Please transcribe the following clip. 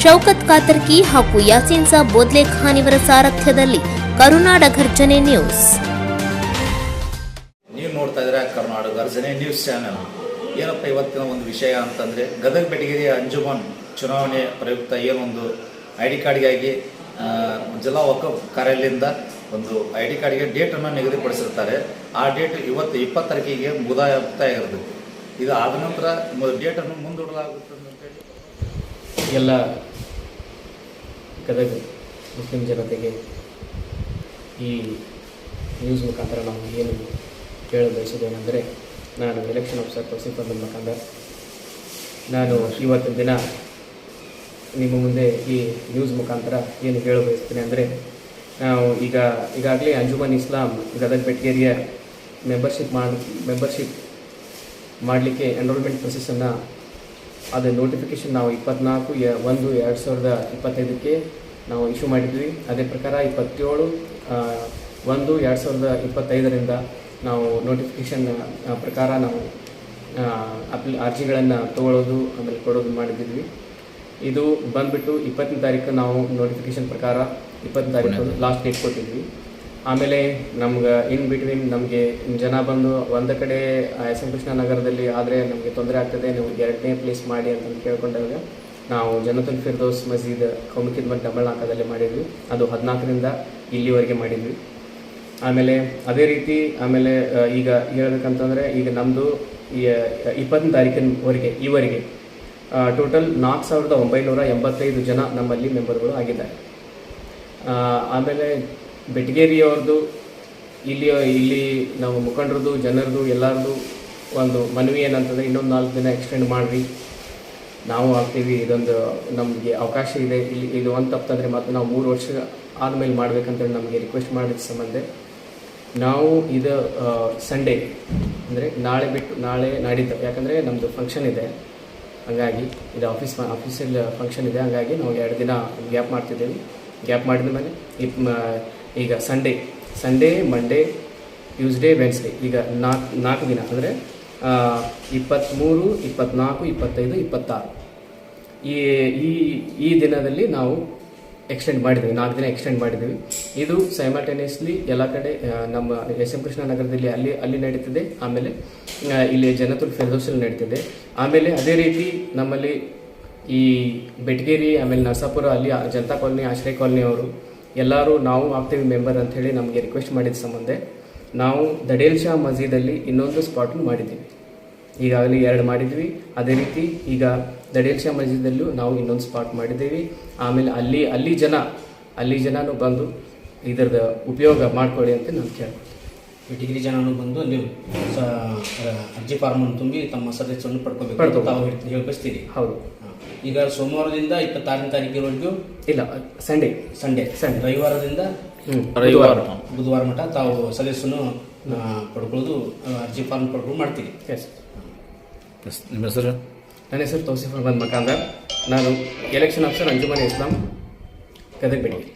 ಶೌಕತ್ ಕಾತರ್ಕಿ ಹಾಗೂ ಯಾಸೀನ್ ಸಾಬ್ ಬೋದ್ಲೆಖಾನ್ ಇವರ ಸಾರಥ್ಯದಲ್ಲಿ ಕರುನಾಡ ಘರ್ಜನೆ ನ್ಯೂಸ್. ನೀವು ನೋಡ್ತಾ ಇದ್ರೆ ಕರುನಾಡ ಘರ್ಜನೆ ನ್ಯೂಸ್ ಚಾನೆಲ್. ಏನಪ್ಪ ಇವತ್ತಿನ ಒಂದು ವಿಷಯ ಅಂತಂದರೆ, ಗದಗ ಬೆಟಗೇರಿಯ ಅಂಜುಮನ್ ಚುನಾವಣೆ ಪ್ರಯುಕ್ತ ಏನೊಂದು ಐ ಡಿ ಕಾರ್ಡ್ಗಾಗಿ ಜಿಲ್ಲಾ ವಕಫ್ ಕಾರ್ಯಾಲಯದಿಂದ ಒಂದು ಐ ಡಿ ಕಾರ್ಡ್ಗೆ ಡೇಟನ್ನು ನಿಗದಿಪಡಿಸಿರ್ತಾರೆ. ಆ ಡೇಟ್ ಇವತ್ತು 20 ತಾರೀಕಿಗೆ ಮುಕ್ತಾಯ ಇರ್ತದೆ. ಇದು ಆದ ನಂತರ ಡೇಟನ್ನು ಮುಂದೂಡಲಾಗುತ್ತೆ ಅಂತೇಳಿ ಎಲ್ಲ ಗದಗ ಮುಸ್ಲಿಂ ಜನತೆಗೆ ಈ ನ್ಯೂಸ್ ಮುಖಾಂತರ ನಾವು ಏನು ಕೇಳಲು ಬಯಸೋದೇನೆಂದರೆ, ನಾನು ಎಲೆಕ್ಷನ್ ಆಫೀಸರ್ ತೌಸೀಫ್ ಅಹಮದ್ ಮಕಾಂದರ್. ನಾನು ಇವತ್ತಿನ ದಿನ ನಿಮ್ಮ ಮುಂದೆ ಈ ನ್ಯೂಸ್ ಮುಖಾಂತರ ಏನು ಹೇಳ ಬಯಸ್ತೀನಿ ಅಂದರೆ, ನಾವು ಈಗಾಗಲೇ ಅಂಜುಮನ್ ಇಸ್ಲಾಂ ಗದಗ ಬೆಟಗೇರಿಯ ಮೆಂಬರ್ಶಿಪ್ ಮಾಡಲಿಕ್ಕೆ ಎನ್ರೋಲ್ಮೆಂಟ್ ಪ್ರೊಸೆಸನ್ನು ಅದು ನೋಟಿಫಿಕೇಷನ್ ನಾವು 24/1/2025 ನಾವು ಇಶ್ಯೂ ಮಾಡಿದ್ವಿ. ಅದೇ ಪ್ರಕಾರ 27/1/2025 ನಾವು ನೋಟಿಫಿಕೇಷನ್ ಪ್ರಕಾರ ನಾವು ಅರ್ಜಿಗಳನ್ನು ತೊಗೊಳ್ಳೋದು ಆಮೇಲೆ ಕೊಡೋದು ಮಾಡಿದ್ವಿ. ಇದು ಬಂದುಬಿಟ್ಟು 20ನೇ ತಾರೀಕು ನಾವು ನೋಟಿಫಿಕೇಷನ್ ಪ್ರಕಾರ 20ನೇ ತಾರೀಕು ಲಾಸ್ಟ್ ಡೇಟ್ ಕೊಟ್ಟಿದ್ವಿ. ಆಮೇಲೆ ನಮ್ಗೆ ಇನ್ ಬಿಟ್ವೀನ್ ನಮಗೆ ಜನ ಬಂದು ಒಂದು ಕಡೆ ಎಸ್ ಎಂ ಕೃಷ್ಣ ನಗರದಲ್ಲಿ ಆದರೆ ನಮಗೆ ತೊಂದರೆ ಆಗ್ತದೆ, ನೀವು 2ನೇ ಪ್ಲೇಸ್ ಮಾಡಿ ಅಂತ ಕೇಳ್ಕೊಂಡಾಗ ನಾವು ಜನ್ನತುಲ್ ಫಿರ್ದೌಸ್ ಮಸೀದ್ ಕೌಮಿ ಖಿದ್ಮತ್ ಡಂಬಳನಾಕದಲ್ಲಿ ಮಾಡಿದ್ವಿ. ಅದು 14ರಿಂದ ಇಲ್ಲಿವರೆಗೆ ಮಾಡಿದ್ವಿ. ಆಮೇಲೆ ಅದೇ ರೀತಿ ಈಗ ಹೇಳ್ಬೇಕಂತಂದರೆ, ಈಗ ನಮ್ಮದು 20ನೇ ತಾರೀಕಿನವರೆಗೆ ಈವರೆಗೆ ಟೋಟಲ್ 4,985 ಜನ ನಮ್ಮಲ್ಲಿ ಮೆಂಬರ್ಗಳು ಆಗಿದ್ದಾರೆ. ಆಮೇಲೆ ಬೆಟಗೇರಿಯವ್ರದ್ದು ಇಲ್ಲಿ ನಾವು ಮುಖಂಡರದು ಜನರದು ಎಲ್ಲರದು ಒಂದು ಮನವಿ ಏನಂತಂದರೆ, ಇನ್ನೊಂದು 4 ದಿನ ಎಕ್ಸ್ಟೆಂಡ್ ಮಾಡಿರಿ, ನಾವು ಆಗ್ತೀವಿ, ಇದೊಂದು ನಮಗೆ ಅವಕಾಶ ಇದೆ. ಇದು ಒಂದು ತಪ್ಪಂದರೆ ಮತ್ತು ನಾವು 3 ವರ್ಷ ಆದಮೇಲೆ ಮಾಡಬೇಕಂತೇಳಿ ನಮಗೆ ರಿಕ್ವೆಸ್ಟ್ ಮಾಡಿದ ಸಂಬಂಧ ನಾವು ಇದು ಸಂಡೇ ಅಂದರೆ ನಾಳೆ ನಾಡಿದ್ದು, ಯಾಕಂದರೆ ನಮ್ಮದು ಫಂಕ್ಷನ್ ಇದೆ, ಹಾಗಾಗಿ ಇದು ಆಫೀಸಿಯಲ್ ಫಂಕ್ಷನ್ ಇದೆ, ಹಾಗಾಗಿ ನಾವು 2 ದಿನ ಗ್ಯಾಪ್ ಮಾಡ್ತಿದ್ದೇವೆ. ಗ್ಯಾಪ್ ಮಾಡಿದ ಮೇಲೆ ಈಗ ಸಂಡೇ ಮಂಡೇ ಟ್ಯೂಸ್ಡೇ ವೆನ್ಸ್ಡೇ ಈಗ 4 ದಿನ ಅಂದರೆ 23, 24, 25, 26 ಈ ದಿನದಲ್ಲಿ ನಾವು ಎಕ್ಸ್ಟೆಂಡ್ ಮಾಡಿದ್ವಿ. 4 ದಿನ ಎಕ್ಸ್ಟೆಂಡ್ ಮಾಡಿದ್ವಿ. ಇದು ಸೈಮಲ್ಟೇನಿಯಸ್ಲಿ ಎಲ್ಲ ಕಡೆ ನಮ್ಮ ಎಸ್ ಎಂ ಕೃಷ್ಣ ನಗರದಲ್ಲಿ ಅಲ್ಲಿ ನಡೀತಿದೆ, ಆಮೇಲೆ ಇಲ್ಲಿ ಜನ್ನತುಲ್ ಫಿರ್ದೌಸಲ್ಲಿ ನಡೀತಿದೆ. ಆಮೇಲೆ ಅದೇ ರೀತಿ ನಮ್ಮಲ್ಲಿ ಈ ಬೆಟಗೇರಿ ಆಮೇಲೆ ನರಸಾಪುರ ಅಲ್ಲಿ ಜನತಾ ಕಾಲನಿ ಆಶ್ರಯ ಕಾಲನಿ ಅವರು ಎಲ್ಲರೂ ನಾವು ಆಗ್ತೀವಿ ಮೆಂಬರ್ ಅಂಥೇಳಿ ನಮಗೆ ರಿಕ್ವೆಸ್ಟ್ ಮಾಡಿದ ಸಂಬಂಧ ನಾವು ದಡೇಲ್ ಶಾ ಮಸೀದಲ್ಲಿ ಇನ್ನೊಂದು ಸ್ಪಾಟನ್ನು ಮಾಡಿದ್ದೀವಿ. ಈಗಾಗಲೇ 2 ಮಾಡಿದ್ವಿ. ಅದೇ ರೀತಿ ಈಗ ದಡೇಲ್ ಶಾ ಮಸೀದಲ್ಲೂ ನಾವು ಇನ್ನೊಂದು ಸ್ಪಾಟ್ ಮಾಡಿದ್ದೀವಿ. ಆಮೇಲೆ ಅಲ್ಲಿ ಜನನೂ ಬಂದು ಇದರದ ಉಪಯೋಗ ಮಾಡ್ಕೊಳ್ಳಿ ಅಂತ ನಾನು ಕೇಳ್ತೀನಿ. ಬೆಟಗೇರಿ ಜನನು ಬಂದು ಅಲ್ಲಿ ಅರ್ಜಿ ಫಾರ್ಮನ್ನು ತುಂಬಿ ತಮ್ಮ ಸದಸ್ಯವನ್ನು ಪಡ್ಕೋಬೇಕು ತಾವು ಹೇಳ್ಬಸ್ತೀರಿ. ಹೌದು. ಈಗ ಸೋಮವಾರದಿಂದ 26ನೇ ತಾರೀಕಿನವರೆಗೂ ಇಲ್ಲ, ಸಂಡೇ ರವಿವಾರದಿಂದ ಬುಧವಾರ ಮಟ್ಟ ತಾವು ಸದಸ್ಯನು ಪಡ್ಕೊಳ್ಳೋದು ಅರ್ಜಿ ಫಾರ್ಮ್ ಪಡ್ಕೊಂಡು ಮಾಡ್ತೀರಿ. ನಿಮ್ಮ ಹೆಸರು? ನನ್ನ ಹೆಸರು ತೌಸೀಫ್ ಅಹಮದ್ ಮಕಾಂದರ್. ನಾನು ಎಲೆಕ್ಷನ್ ಆಫೀಸರ್ ಅಂಜುಮನ್ ಇಸ್ಲಾಂ ಗದಗ ಬೆಟಗೇರಿ.